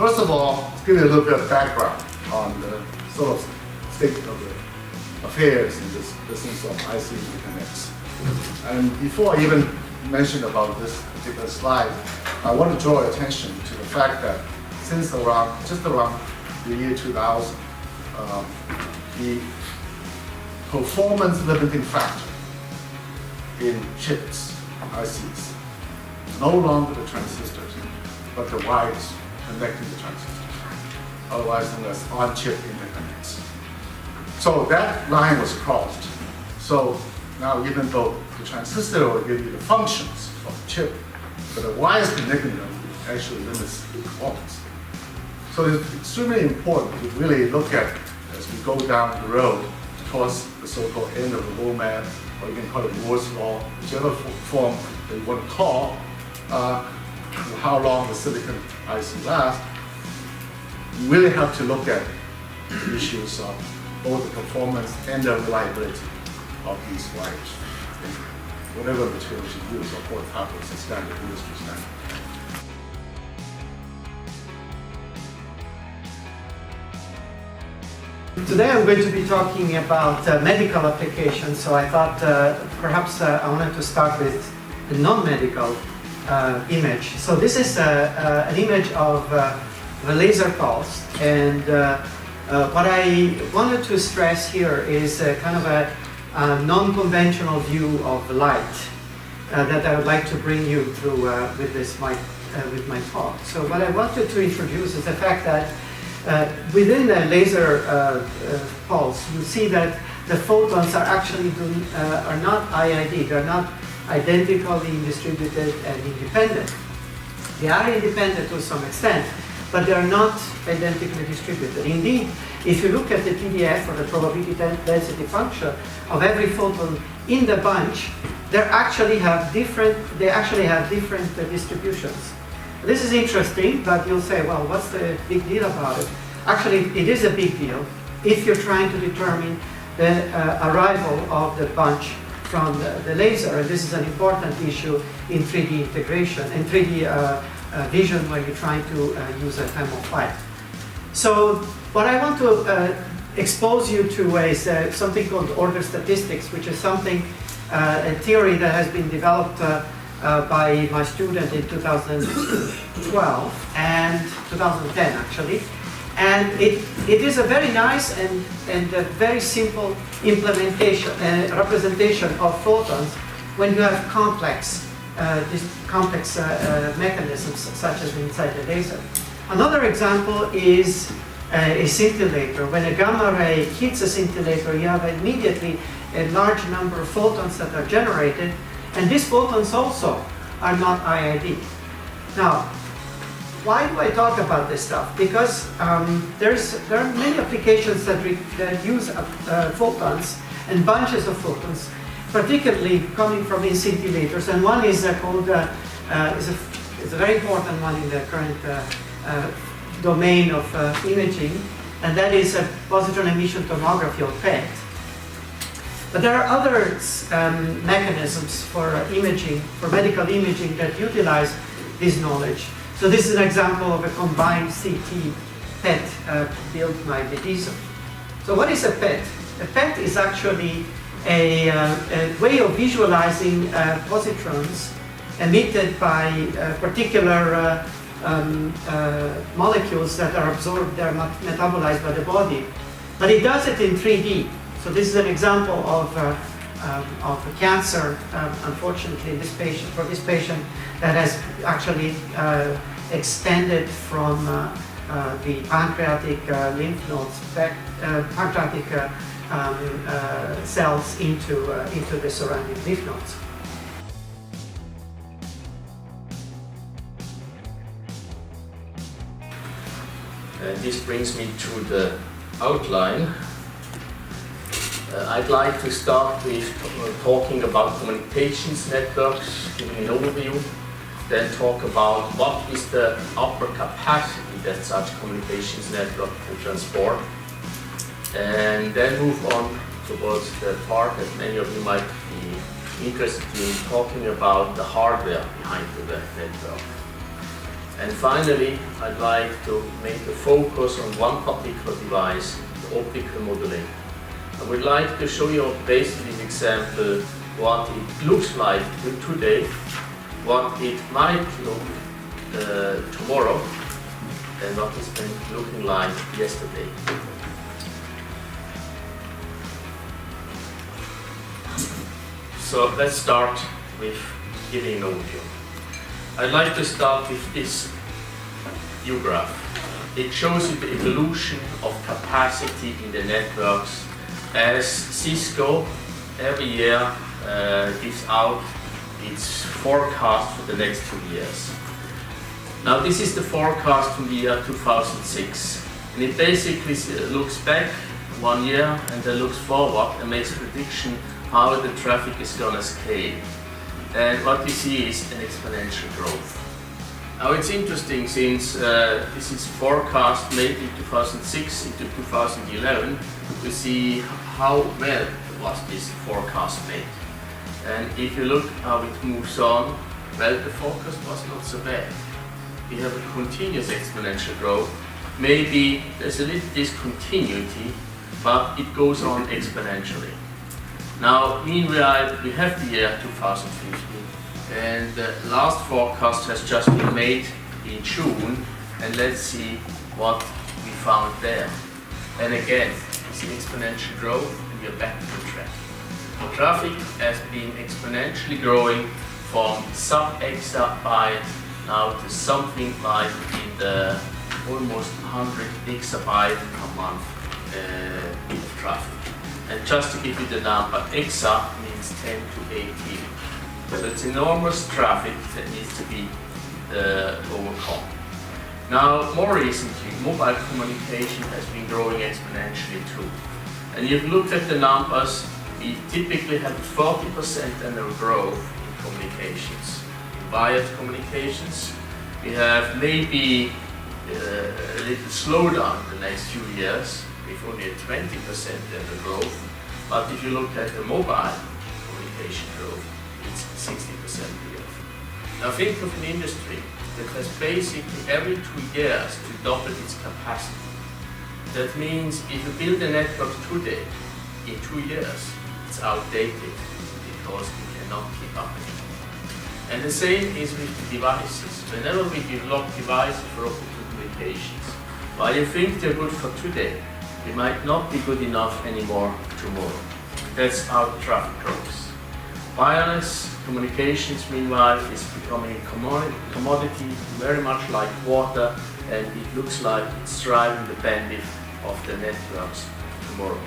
First of all, let's give you a little bit of background on the sort of state of the affairs in this business of IC interconnects. And before I even mention about this particular slide, I want to draw attention to the fact that since just around the year 2000, the performance limiting factor in chips, ICs, no longer the transistors, but the wires connecting the transistors, otherwise known as on-chip interconnects. So that line was crossed. So now even though the transistor will give you the functions of the chip, but the wires connecting them actually limits the performance. So it's extremely important to really look at, as we go down the road towards the so-called end of the roadmap, or you can call it Moore's Law, whichever form that you want to call, how long the silicon IC lasts. You really have to look at the issues of both the performance and the reliability of these wires. Whatever materials you use, of course, have to standard industry standard. Today I'm going to be talking about medical applications, so I thought perhaps I wanted to start with a non-medical image. So this is an image of a laser pulse, and what I wanted to stress here is kind of a non-conventional view of light that I would like to bring you through with my talk. So what I wanted to introduce is the fact that within a laser pulse, you see that the photons are actually are not IID, they're not identically distributed and independent. They are independent to some extent, but they are not identically distributed. Indeed, if you look at the PDF, or the probability density function of every photon in the bunch, they actually have different distributions. This is interesting, but you'll say, well, what's the big deal about it? Actually, it is a big deal if you're trying to determine the arrival of the bunch from the laser. And this is an important issue in 3D integration and 3D vision, where you're trying to use a time of flight. So what I want to expose you to is something called order statistics, which is a theory that has been developed by my student in 2012 and 2010 actually. And it is a very nice and a very simple implementation and representation of photons when you have complex mechanisms such as inside the laser. Another example is a scintillator. When a gamma ray hits a scintillator, you have immediately a large number of photons that are generated, and these photons also are not IID. Now, why do I talk about this stuff? Because there are many applications that use photons and bunches of photons, particularly coming from scintillators, and one is called is a very important one in the current domain of imaging, and that is a positron emission tomography, or PET. But there are other mechanisms for imaging, for medical imaging, that utilize this knowledge. So this is an example of a combined CT PET built by Bedizo. So what is a PET? A PET is actually a way of visualizing positrons emitted by particular molecules that are absorbed, they are metabolized by the body. But it does it in 3D. So this is an example of cancer, unfortunately, for this patient, that has actually expanded from the pancreatic lymph nodes, pancreatic cells into the surrounding lymph nodes. And this brings me to the outline. I'd like to start with talking about communications networks, giving an overview, then talk about what is the upper capacity that such communications network can transport, and then move on towards the part that many of you might be interested in, talking about the hardware behind the network. And finally, I'd like to make a focus on one particular device, the optical modulator. I would like to show you based on this example what it looks like today, what it might look tomorrow, and what it's been looking like yesterday. So let's start with giving an overview. I'd like to start with this view graph. It shows you the evolution of capacity in the networks as Cisco every year gives out its forecast for the next 2 years. Now this is the forecast from the year 2006, and it basically looks back 1 year and then looks forward and makes a prediction how the traffic is going to scale. And what you see is an exponential growth. Now it's interesting, since this is forecast made in 2006 into 2011, to see how well was this forecast made. And if you look how it moves on, well, the forecast was not so bad. We have a continuous exponential growth. Maybe there's a little discontinuity, but it goes on exponentially. Now, meanwhile, we have the year 2015, and the last forecast has just been made in June, and let's see what we found there. And again, it's an exponential growth, and we are back on track. Traffic has been exponentially growing from sub-exabyte now to something like in the almost 100 exabyte per month of traffic. And just to give you the number, exa means 10 to 18. So it's enormous traffic that needs to be overcome. Now, more recently, mobile communication has been growing exponentially too. And if you look at the numbers, we typically have 40% annual growth in communications. Wired communications, we have maybe a little slowdown in the next few years, with only a 20% annual growth. But if you look at the mobile communication growth, it's 60% growth. Now think of an industry that has basically every 2 years to double its capacity. That means if you build a network today, in 2 years, it's outdated because we cannot keep up with it. And the same is with the devices. Whenever we develop devices for optical communications, while you think they're good for today, they might not be good enough anymore tomorrow. That's how the traffic grows. Wireless communications, meanwhile, is becoming a commodity very much like water, and it looks like it's driving the bandwidth of the networks tomorrow.